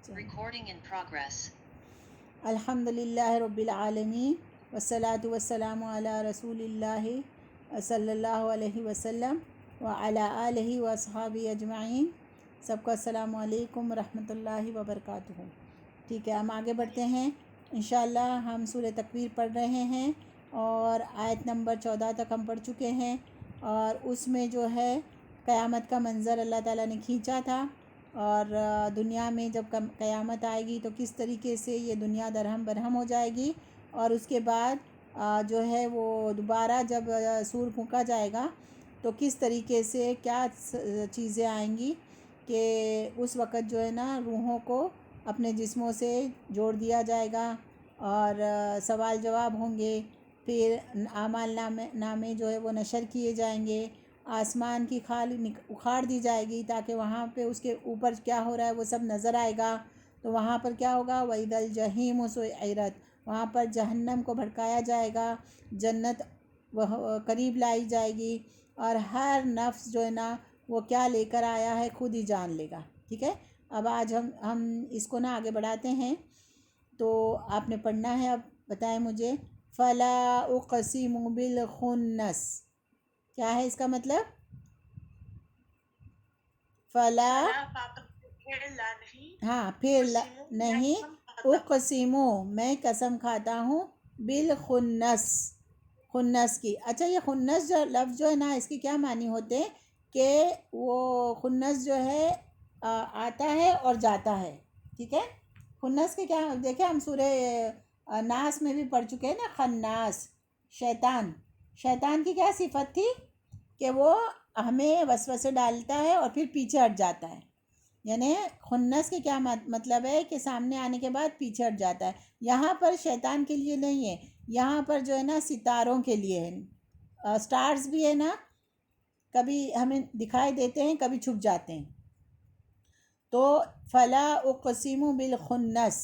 Recording in progress. الحمدللہ رب العالمین والصلاة والسلام علی رسول اللہ صلی اللہ علیہ وسلم وعلی آلہ واصحابہ اجمعین. سب کو السلام علیکم ورحمۃ اللہ وبرکاتہ. ٹھیک ہے، ہم آگے بڑھتے ہیں. انشاءاللہ ہم سورہ تکویر پڑھ رہے ہیں اور آیت نمبر 14 تک ہم پڑھ چکے ہیں، اور اس میں جو ہے قیامت کا منظر اللہ تعالیٰ نے کھینچا تھا، اور دنیا میں جب قیامت آئے گی تو کس طریقے سے یہ دنیا درہم برہم ہو جائے گی، اور اس کے بعد جو ہے وہ دوبارہ جب سور پھونکا جائے گا تو کس طریقے سے کیا چیزیں آئیں گی کہ اس وقت جو ہے نا روحوں کو اپنے جسموں سے جوڑ دیا جائے گا اور سوال جواب ہوں گے. پھر اعمال نامے جو ہے وہ نشر کیے جائیں گے، آسمان کی کھال اکھاڑ دی جائے گی تاکہ وہاں پہ اس کے اوپر کیا ہو رہا ہے وہ سب نظر آئے گا. تو وہاں پر کیا ہوگا، وَإِذَا الْجَحِيمُ سُعِّرَتْ، وہاں پر جہنم کو بھڑکایا جائے گا، جنت وہ قریب لائی جائے گی، اور ہر نفس جو ہے نا وہ کیا لے کر آیا ہے خود ہی جان لے گا. ٹھیک ہے، اب آج ہم اس کو نا آگے بڑھاتے ہیں. تو آپ نے پڑھنا ہے. اب بتائیں مجھے، فَلَا أُقْسِمُ بِالْخُنَّسِ کیا ہے اس کا مطلب؟ فلا ہاں پھر نہیں، اقسمو میں قسم کھاتا ہوں، بالخنس خنس کی. اچھا، یہ خنس جو لفظ جو ہے نا اس کی کیا معنی ہوتے ہیں کہ وہ خنس جو ہے آتا ہے اور جاتا ہے. ٹھیک ہے، خنس کے کیا دیکھیں، ہم سورہ ناس میں بھی پڑھ چکے ہیں نا. خناس شیطان کی کیا صفت تھی کہ وہ ہمیں وسوسے ڈالتا ہے اور پھر پیچھے ہٹ جاتا ہے. یعنی خنس کے کیا مطلب ہے کہ سامنے آنے کے بعد پیچھے ہٹ جاتا ہے. یہاں پر شیطان کے لیے نہیں ہے، یہاں پر جو ہے نا ستاروں کے لیے ہے. سٹارز بھی ہے نا، کبھی ہمیں دکھائی دیتے ہیں کبھی چھپ جاتے ہیں. تو فلا اقسم بالخنس،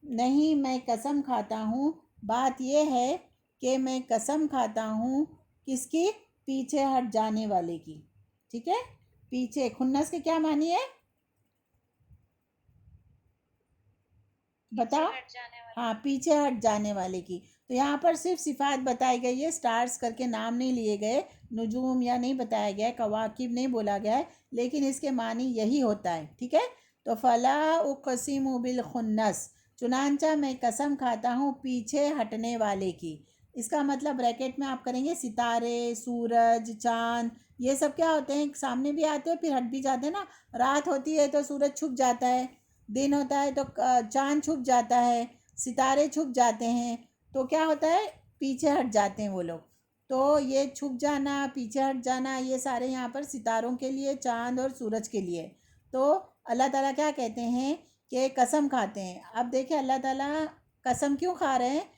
نہیں میں قسم کھاتا ہوں. بات یہ ہے کہ میں قسم کھاتا ہوں کس کی؟ پیچھے ہٹ جانے والے کی. ٹھیک ہے، پیچھے. خنس کے کیا معنی ہے بتاؤ؟ ہاں، پیچھے ہٹ جانے والے کی. تو یہاں پر صرف صفات بتائی گئی ہے، سٹارز کر کے نام نہیں لیے گئے، نجوم یا نہیں بتایا گیا ہے، کواکب نہیں بولا گیا ہے، لیکن اس کے معنی یہی ہوتا ہے. ٹھیک ہے، تو فلا اقسم بالخنس، چنانچہ میں قسم کھاتا ہوں پیچھے ہٹنے والے کی. اس کا مطلب بریکٹ میں آپ کریں گے ستارے، سورج، چاند، یہ سب کیا ہوتے ہیں، سامنے بھی آتے ہیں پھر ہٹ بھی جاتے ہیں نا. رات ہوتی ہے تو سورج چھپ جاتا ہے، دن ہوتا ہے تو چاند چھپ جاتا ہے، ستارے چھپ جاتے ہیں. تو کیا ہوتا ہے، پیچھے ہٹ جاتے ہیں وہ لوگ. تو یہ چھپ جانا، پیچھے ہٹ جانا، یہ سارے یہاں پر ستاروں کے لیے، چاند اور سورج کے لیے. تو اللہ تعالیٰ کیا کہتے ہیں کہ قسم کھاتے ہیں. اب دیکھیں اللہ تعالیٰ قسم کیوں کھا رہے ہیں،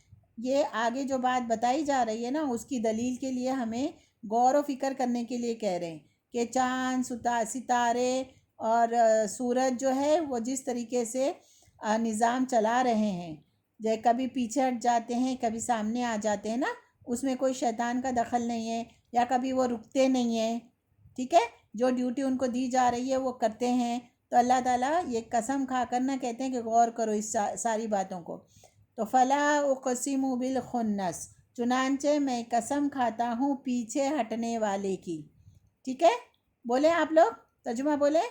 یہ آگے جو بات بتائی جا رہی ہے نا اس کی دلیل کے لیے ہمیں غور و فکر کرنے کے لیے کہہ رہے ہیں کہ چاند، ستارے اور سورج جو ہے وہ جس طریقے سے نظام چلا رہے ہیں، کبھی پیچھے ہٹ جاتے ہیں کبھی سامنے آ جاتے ہیں نا، اس میں کوئی شیطان کا دخل نہیں ہے، یا کبھی وہ رکتے نہیں ہیں. ٹھیک ہے، جو ڈیوٹی ان کو دی جا رہی ہے وہ کرتے ہیں. تو اللہ تعالیٰ یہ قسم کھا کر نہ کہتے ہیں کہ غور کرو اس ساری باتوں کو. تو فلا اقسم بالخنس، چنانچہ میں قسم کھاتا ہوں پیچھے ہٹنے والے کی. ٹھیک ہے، بولیں آپ لوگ ترجمہ بولیں.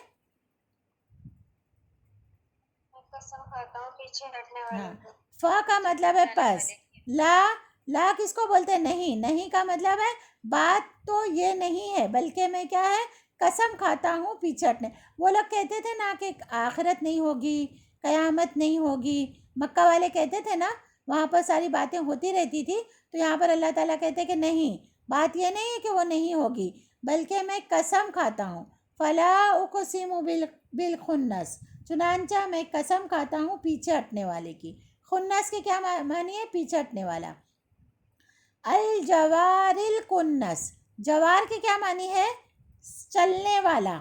قسم کھاتا ہوں پیچھے ہٹنے والے ہاں، کو. فا کا مطلب ہے پس. لا کس کو بولتے ہیں؟ نہیں کا مطلب ہے بات تو یہ نہیں ہے، بلکہ میں کیا ہے، قسم کھاتا ہوں پیچھے ہٹنے. وہ لوگ کہتے تھے نا کہ آخرت نہیں ہوگی، قیامت نہیں ہوگی، مکہ والے کہتے تھے نا، وہاں پر ساری باتیں ہوتی رہتی تھی. تو یہاں پر اللہ تعالیٰ کہتے کہ نہیں، بات یہ نہیں ہے کہ وہ نہیں ہوگی، بلکہ میں قسم کھاتا ہوں. فلا اقسم بالخنس، چنانچہ میں قسم کھاتا ہوں پیچھے ہٹنے والے کی. خنس کے کیا معنی ہے؟ پیچھے ہٹنے والا. الجوار الکنس، جوار کے کیا معنی ہے؟ چلنے والا،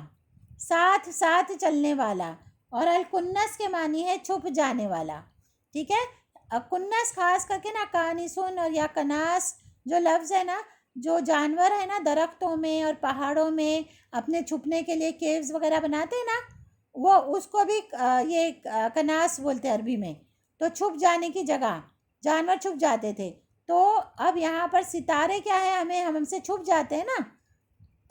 ساتھ چلنے والا. اور الکنس کے معنی ہے چھپ جانے والا. ٹھیک ہے، کنس خاص کر کے نا کانسن اور یا کناس جو لفظ ہے نا، جو جانور ہے نا درختوں میں اور پہاڑوں میں اپنے چھپنے کے لیے کیوز وغیرہ بناتے ہیں نا، وہ اس کو بھی یہ کناس بولتے ہیں عربی میں. تو چھپ جانے کی جگہ، جانور چھپ جاتے تھے. تو اب یہاں پر ستارے کیا ہے، ہم سے چھپ جاتے ہیں نا،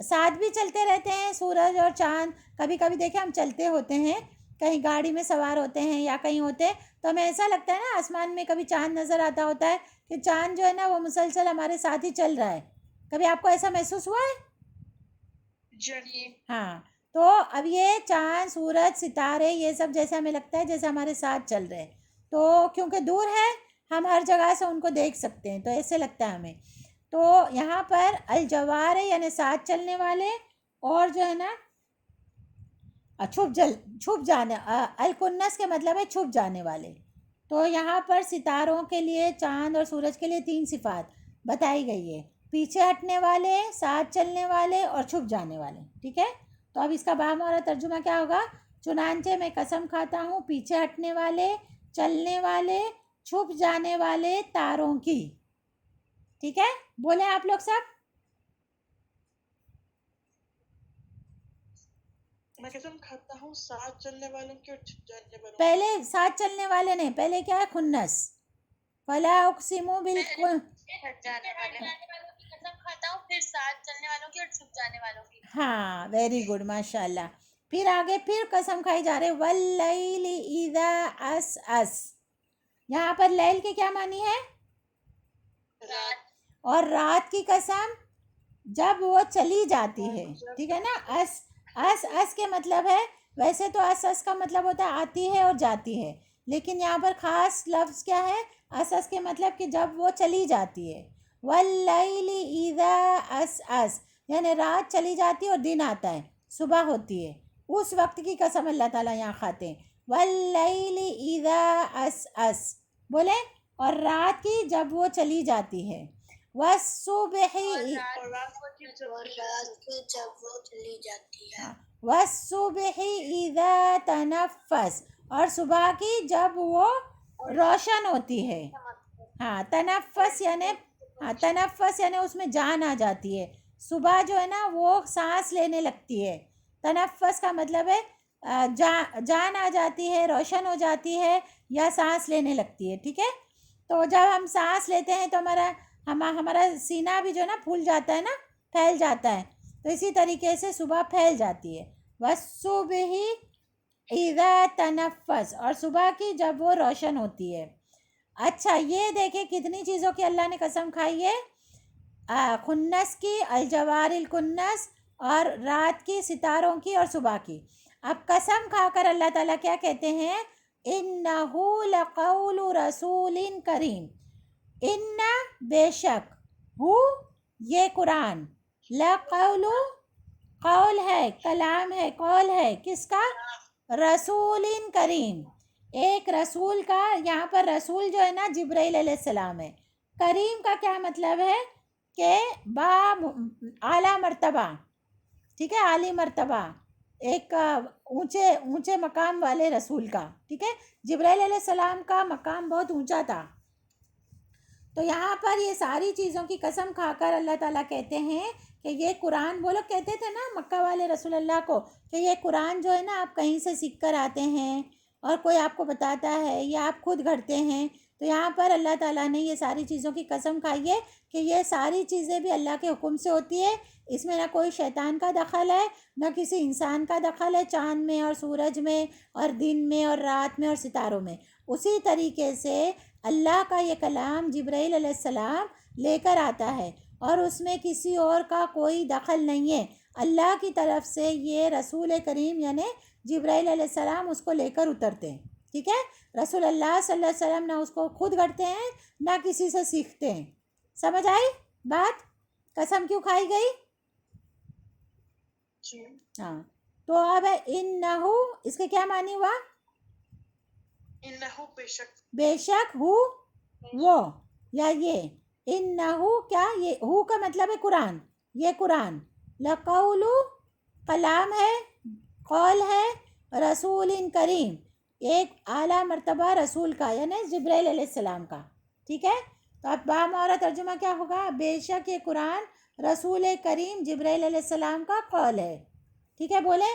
ساتھ بھی چلتے رہتے ہیں سورج اور چاند. کبھی کبھی دیکھیں ہم چلتے ہوتے ہیں، کہیں گاڑی میں سوار ہوتے ہیں یا کہیں ہوتے ہیں، تو ہمیں ایسا لگتا ہے نا آسمان میں کبھی چاند نظر آتا ہوتا ہے کہ چاند جو ہے نا وہ مسلسل ہمارے ساتھ ہی چل رہا ہے. کبھی آپ کو ایسا محسوس ہوا ہے؟ جی ہاں. تو اب یہ چاند، سورج، ستارے، یہ سب جیسے ہمیں لگتا ہے جیسے ہمارے ساتھ چل رہے ہیں. تو کیونکہ دور ہے ہم ہر جگہ سے ان کو دیکھ سکتے ہیں، تو ایسے لگتا ہے ہمیں. تو یہاں پر الجوار یعنی ساتھ چلنے والے، اور جو ہے نا چھپ جانے، الکنس کے مطلب ہے چھپ جانے والے. تو یہاں پر ستاروں کے لیے، چاند اور سورج کے لیے 3 صفات بتائی گئی ہے: پیچھے ہٹنے والے، ساتھ چلنے والے اور چھپ جانے والے. ٹھیک ہے. تو اب اس کا بامعنی ترجمہ کیا ہوگا؟ چنانچہ میں قسم کھاتا ہوں پیچھے ہٹنے والے، چلنے والے، چھپ جانے والے تاروں کی. ٹھیک ہے، بولیں آپ لوگ سب. میں قسم کھاتا ہوں ساتھ چلنے والوں کی اور چھپ جانے والوں کی. پہلے ساتھ چلنے والے نہیں، پہلے کیا ہے؟ خنس. فلا اقسم بالکل. ہٹ جانے والے کی قسم کھاتا ہوں، پھر ساتھ چلنے والوں کی اور چھپ جانے والوں کی. ہاں، ویری گڈ، ماشاء اللہ. پھر آگے پھر قسم کھائی جا رہے واللیل اذا عسعس. یہاں پر لیل کے کیا معنی ہے؟ رات. اور رات کی قسم جب وہ چلی جاتی ہے. ٹھیک ہے نا. اس کے مطلب ہے، ویسے تو اس کا مطلب ہوتا ہے آتی ہے اور جاتی ہے، لیکن یہاں پر خاص لفظ کیا ہے؟ اس کے مطلب کہ جب وہ چلی جاتی ہے. واللیل اذا عسعس یعنی رات چلی جاتی ہے اور دن آتا ہے، صبح ہوتی ہے، اس وقت کی قسم اللہ تعالیٰ یہاں کھاتے ہیں. واللیل اذا عسعس بولے، اور رات کی جب وہ چلی جاتی ہے. والصبح اور رات کی جب وہ چلی جاتی ہے. والصبح اذا تنفس، اور صبح کی جب وہ روشن ہوتی ہے. ہاں، تنفس یعنی اس میں جان آ جاتی ہے. صبح جو ہے نا وہ سانس لینے لگتی ہے. تنفس کا مطلب ہے جان آ جاتی ہے، روشن ہو جاتی ہے یا سانس لینے لگتی ہے. ٹھیک ہے. تو جب ہم سانس لیتے ہیں تو ہمارا سینہ بھی جو ہے نا پھول جاتا ہے نا، پھیل جاتا ہے. تو اسی طریقے سے صبح پھیل جاتی ہے. والصبح اذا تنفس، اور صبح کی جب وہ روشن ہوتی ہے. اچھا، یہ دیکھیں کتنی چیزوں کی اللہ نے قسم کھائی ہے. خنس کی، الجوار الکنس، اور رات کی، ستاروں کی، اور صبح کی. اب قسم کھا کر اللہ تعالیٰ کیا کہتے ہیں؟ انہو لقول رسول کریم. ان بے شک، ہو یہ قرآن، لقول قول ہے، کلام ہے، قول ہے کس کا؟ رسول کریم، ایک رسول کا. یہاں پر رسول جو ہے نا جبرائیل علیہ السلام ہے. کریم کا کیا مطلب ہے؟ کہ اعلیٰ مرتبہ. ٹھیک ہے، عالی مرتبہ، ایک اونچے مقام والے رسول کا. ٹھیک ہے. جبرائیل علیہ السلام کا مقام بہت اونچا تھا. تو یہاں پر یہ ساری چیزوں کی قسم کھا کر اللہ تعالیٰ کہتے ہیں کہ یہ قرآن، وہ لوگ کہتے تھے نا مکہ والے رسول اللہ کو کہ یہ قرآن جو ہے نا آپ کہیں سے سیکھ کر آتے ہیں اور کوئی آپ کو بتاتا ہے یا آپ خود گھڑتے ہیں. تو یہاں پر اللہ تعالیٰ نے یہ ساری چیزوں کی قسم کھائی ہے کہ یہ ساری چیزیں بھی اللہ کے حکم سے ہوتی ہے. اس میں نہ کوئی شیطان کا دخل ہے، نہ کسی انسان کا دخل ہے. چاند میں اور سورج میں اور دن میں اور رات میں اور ستاروں میں. اسی طریقے سے اللہ کا یہ کلام جبرائیل علیہ السلام لے کر آتا ہے اور اس میں کسی اور کا کوئی دخل نہیں ہے. اللہ کی طرف سے یہ رسول کریم یعنی جبرائیل علیہ السلام اس کو لے کر اترتے ہیں. ٹھیک ہے. رسول اللہ صلی اللہ علیہ وسلم نہ اس کو خود گھڑتے ہیں نہ کسی سے سیکھتے ہیں. سمجھ آئی بات؟ قسم کیوں کھائی گئی؟ جی. ہاں. تو اب انہو، اس کے کیا معنی ہوا؟ انہو بے شک، بے شک، ہو وہ یا یہ. انہو کیا؟ یہ ہو کا مطلب ہے قرآن. یہ قرآن لقول کلام ہے، قول ہے، رسول کریم ایک اعلیٰ مرتبہ رسول کا یعنی جبرائیل علیہ السلام کا. ٹھیک ہے. تو اب بامعنی ترجمہ کیا ہوگا؟ بے شک یہ قرآن رسول کریم جبرائیل علیہ السلام کا قول ہے. ٹھیک ہے، بولیں.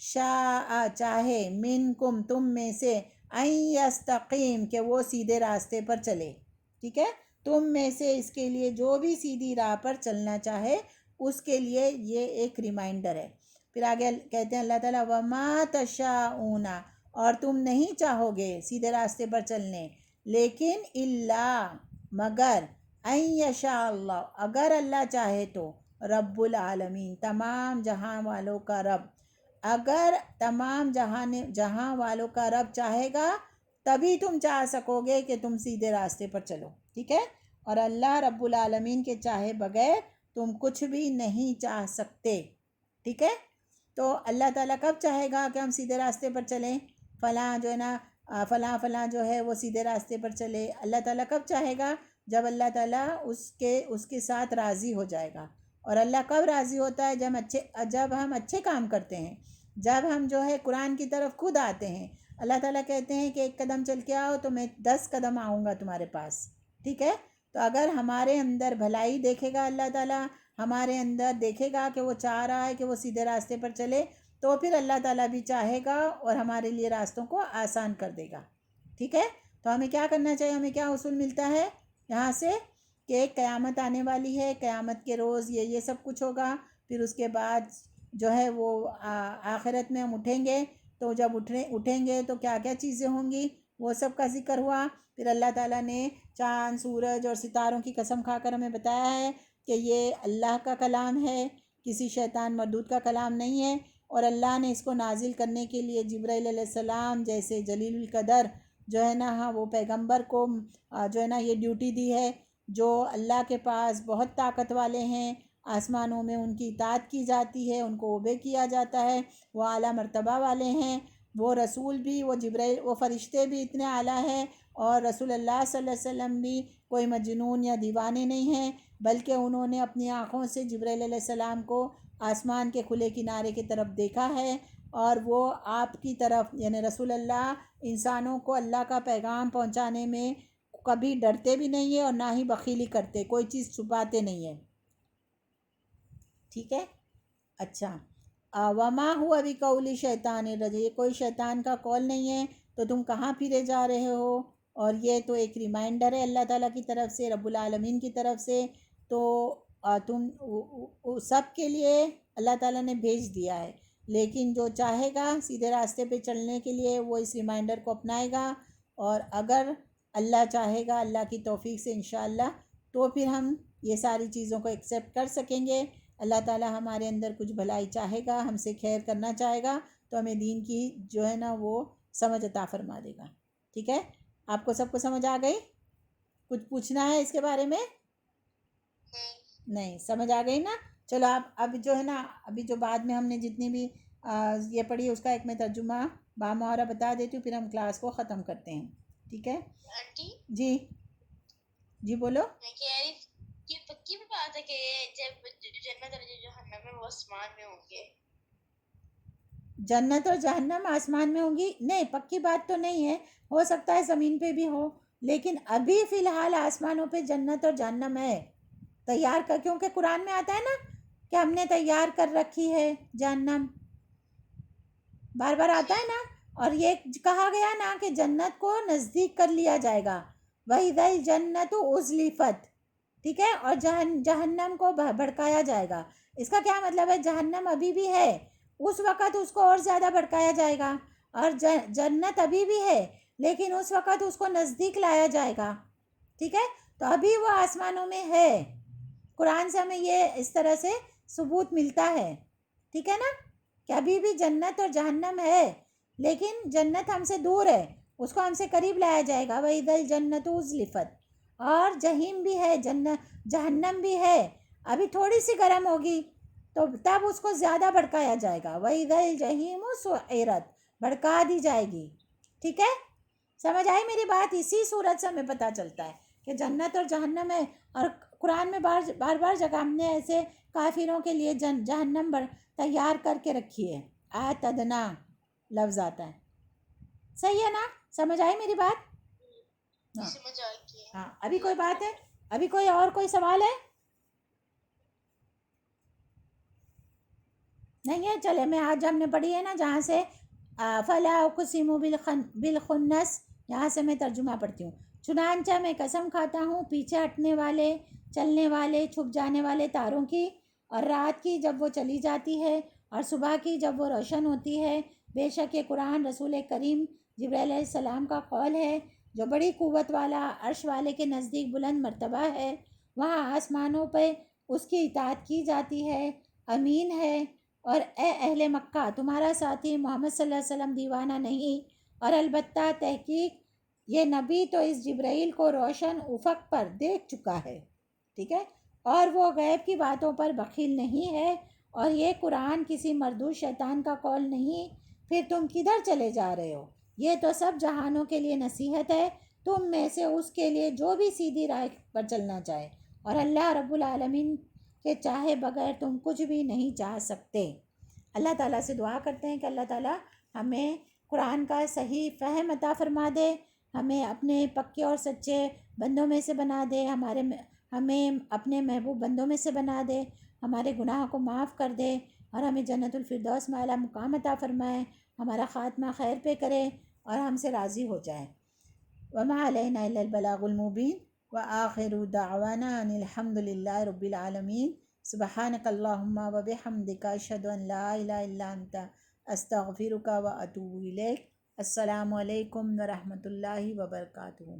شاء چاہے منکم تم میں سے ان یستقیم کہ وہ سیدھے راستے پر چلے. ٹھیک ہے، تم میں سے اس کے لیے جو بھی سیدھی راہ پر چلنا چاہے اس کے لیے یہ ایک ریمائنڈر ہے. پھر آگے کہتے ہیں اللہ تعالیٰ وما تشاءون، اور تم نہیں چاہو گے سیدھے راستے پر چلنے، لیکن اللہ مگر ان یشاء اللہ اگر اللہ چاہے تو، رب العالمین تمام جہاں والوں کا رب، اگر تمام جہاں والوں کا رب چاہے گا تبھی تم چاہ سکو گے کہ تم سیدھے راستے پر چلو. ٹھیک ہے، اور اللہ رب العالمین کے چاہے بغیر تم کچھ بھی نہیں چاہ سکتے. ٹھیک ہے، تو اللہ تعالیٰ کب چاہے گا کہ ہم سیدھے راستے پر چلیں، فلاں جو ہے نا فلاں جو ہے وہ سیدھے راستے پر چلے. اللہ تعالیٰ کب چاہے گا؟ جب اللہ تعالیٰ اس کے ساتھ راضی ہو جائے گا. اور اللہ کب راضی ہوتا ہے؟ جب ہم اچھے کام کرتے ہیں، جب ہم جو ہے قرآن کی طرف خود آتے ہیں. اللہ تعالیٰ کہتے ہیں کہ 1 قدم چل کے آؤ تو میں 10 قدم آؤں گا تمہارے پاس. ٹھیک ہے، تو اگر ہمارے اندر بھلائی دیکھے گا اللہ تعالیٰ، ہمارے اندر دیکھے گا کہ وہ چاہ رہا ہے کہ وہ سیدھے راستے پر چلے، تو پھر اللہ تعالیٰ بھی چاہے گا اور ہمارے لیے راستوں کو آسان کر دے گا. ٹھیک ہے، تو ہمیں کیا کرنا چاہیے؟ ہمیں کیا اصول ملتا ہے یہاں سے کہ قیامت آنے والی ہے، قیامت کے روز یہ سب کچھ ہوگا. پھر اس کے بعد جو ہے وہ آخرت میں ہم اٹھیں گے، تو جب اٹھیں گے تو کیا کیا چیزیں ہوں گی وہ سب کا ذکر ہوا. پھر اللہ تعالیٰ نے چاند، سورج اور ستاروں کی قسم کھا کر ہمیں بتایا ہے کہ یہ اللہ کا کلام ہے، کسی شیطان مردود کا کلام نہیں ہے. اور اللہ نے اس کو نازل کرنے کے لیے جبرائیل علیہ السلام جیسے جلیل القدر جو ہے نا وہ پیغمبر کو جو ہے نا یہ ڈیوٹی دی ہے، جو اللہ کے پاس بہت طاقت والے ہیں، آسمانوں میں ان کی اطاعت کی جاتی ہے، ان کو اوبے کیا جاتا ہے، وہ اعلیٰ مرتبہ والے ہیں. وہ رسول بھی، وہ جبرائیل، وہ فرشتے بھی اتنے اعلیٰ ہیں. اور رسول اللہ صلی اللہ علیہ وسلم بھی کوئی مجنون یا دیوانے نہیں ہیں، بلکہ انہوں نے اپنی آنکھوں سے جبرائیل علیہ السلام کو آسمان کے کھلے کنارے کی طرف دیکھا ہے. اور وہ آپ کی طرف یعنی رسول اللہ انسانوں کو اللہ کا پیغام پہنچانے میں کبھی ڈرتے بھی نہیں ہیں اور نہ ہی بخیلی کرتے، کوئی چیز چھپاتے نہیں ہیں. ٹھیک ہے، اچھا وما ہوا بقول شیطان الرجیم، یہ کوئی شیطان کا قول نہیں ہے، تو تم کہاں پھرے جا رہے ہو؟ اور یہ تو ایک ریمائنڈر ہے اللہ تعالیٰ کی طرف سے، رب العالمین کی طرف سے. تو تم سب کے لیے اللہ تعالیٰ نے بھیج دیا ہے، لیکن جو چاہے گا سیدھے راستے پہ چلنے کے لیے وہ اس ریمائنڈر کو اپنائے گا. اور اگر اللہ چاہے گا، اللہ کی توفیق سے انشاءاللہ، تو پھر ہم یہ ساری چیزوں کو ایکسیپٹ کر سکیں گے. اللہ تعالیٰ ہمارے اندر کچھ بھلائی چاہے گا، ہم سے خیر کرنا چاہے گا، تو ہمیں دین کی جو ہے نا وہ سمجھ عطا فرما دے گا. ٹھیک ہے، آپ کو سب کو سمجھ آ گئی؟ کچھ پوچھنا ہے اس کے بارے میں؟ نہیں، سمجھ آ گئی نا؟ چلو آپ اب جو ہے نا ابھی جو بعد میں ہم نے جتنی بھی یہ پڑھی اس کا ایک میں ترجمہ بامہرہ بتا دیتی ہوں، پھر ہم کلاس کو ختم کرتے ہیں. ٹھیک ہے آنٹی جی بولو. میں کہہ رہی کہ پکی بات ہے کہ جب جنت اور جہنم میں وہ آسمان میں ہوں گے. جنت اور جہنم آسمان میں ہوں گی؟ نہیں، پکی بات تو نہیں ہے، ہو سکتا ہے زمین پہ بھی ہو، لیکن ابھی فی الحال آسمانوں پہ جنت اور جہنم ہے تیار کر، کیونکہ قرآن میں آتا ہے نا کہ ہم نے تیار کر رکھی ہے جہنم، بار بار آتا ہے نا. اور یہ کہا گیا نا کہ جنت کو نزدیک کر لیا جائے گا، وَإِذَا الْجَنَّةُ أُزْلِفَتْ. ٹھیک ہے، اور جہنم کو بھڑکایا جائے گا. اس کا کیا مطلب ہے؟ جہنم ابھی بھی ہے، اس وقت اس کو اور زیادہ بھڑکایا جائے گا. اور جنت ابھی بھی ہے لیکن اس وقت اس کو نزدیک لایا جائے گا. ٹھیک ہے، تو ابھی وہ آسمانوں میں ہے. قرآن سے ہمیں یہ اس طرح سے ثبوت ملتا ہے. ٹھیک ہے نا، کہ ابھی بھی جنت اور جہنم ہے، لیکن جنت ہم سے دور ہے، اس کو ہم سے قریب لایا جائے گا. وَإِذَا الْجَنَّةُ أُزْلِفَتْ. اور جہیم بھی ہے، جہنم بھی ہے، ابھی تھوڑی سی گرم ہوگی تو تب اس کو زیادہ بھڑکایا جائے گا. وَإِذَا الْجَحِيمُ سُعِّرَتْ. بھڑکا دی جائے گی. ٹھیک ہے، سمجھ آئی میری بات؟ اسی صورت سے ہمیں پتہ چلتا ہے کہ جنت اور جہنم ہے. اور قرآن میں بار جگہ ہم نے ایسے کافروں کے لیے جہنم تیار کر کے رکھی ہے، اعتدنا لفظ آتا ہے. صحیح ہے نا؟ سمجھ آئی میری بات؟ سمجھ آ گئی. ہاں، ابھی کوئی بات ہے؟ ابھی کوئی سوال ہے؟ نہیں ہے. چلے میں آج ہم نے پڑھی ہے نا جہاں سے فلا اقسم بالخنس، یہاں سے میں ترجمہ پڑھتی ہوں. چنانچہ میں قسم کھاتا ہوں پیچھے ہٹنے والے، چلنے والے، چھپ جانے والے تاروں کی، اور رات کی جب وہ چلی جاتی ہے، اور صبح کی جب وہ روشن ہوتی ہے. بے شک یہ قرآن رسول کریم جبرائیل علیہ السلام کا قول ہے، جو بڑی قوت والا، عرش والے کے نزدیک بلند مرتبہ ہے. وہاں آسمانوں پہ اس کی اطاعت کی جاتی ہے، امین ہے. اور اے اہل مکہ، تمہارا ساتھی محمد صلی اللہ علیہ وسلم دیوانہ نہیں، اور البتہ تحقیق یہ نبی تو اس جبرائیل کو روشن افق پر دیکھ چکا ہے. ٹھیک ہے، اور وہ غیب کی باتوں پر بخیل نہیں ہے. اور یہ قرآن کسی مردود شیطان کا قول نہیں. پھر تم کدھر چلے جا رہے ہو؟ یہ تو سب جہانوں کے لیے نصیحت ہے، تم میں سے اس کے لیے جو بھی سیدھی راہ پر چلنا چاہے، اور اللہ رب العالمین کے چاہے بغیر تم کچھ بھی نہیں چاہ سکتے. اللہ تعالیٰ سے دعا کرتے ہیں کہ اللہ تعالیٰ ہمیں قرآن کا صحیح فہم عطا فرما دے، ہمیں اپنے پکے اور سچے بندوں میں سے بنا دے، ہمیں اپنے محبوب بندوں میں سے بنا دے، ہمارے گناہوں کو معاف کر دے، اور ہمیں جنت الفردوس میں اعلیٰ مقام عطا فرمائے، ہمارا خاتمہ خیر پہ کرے، اور ہم سے راضی ہو جائے. وما علینا الا البلاغ المبین، وآخر دعوانا ان الحمد للہ رب العالمین. سبحانک اللہم وبحمدک، اشہد ان لا الہ الا انت، استغفرک واتوب الیک. السلام علیکم ورحمۃ اللہ وبرکاتہ.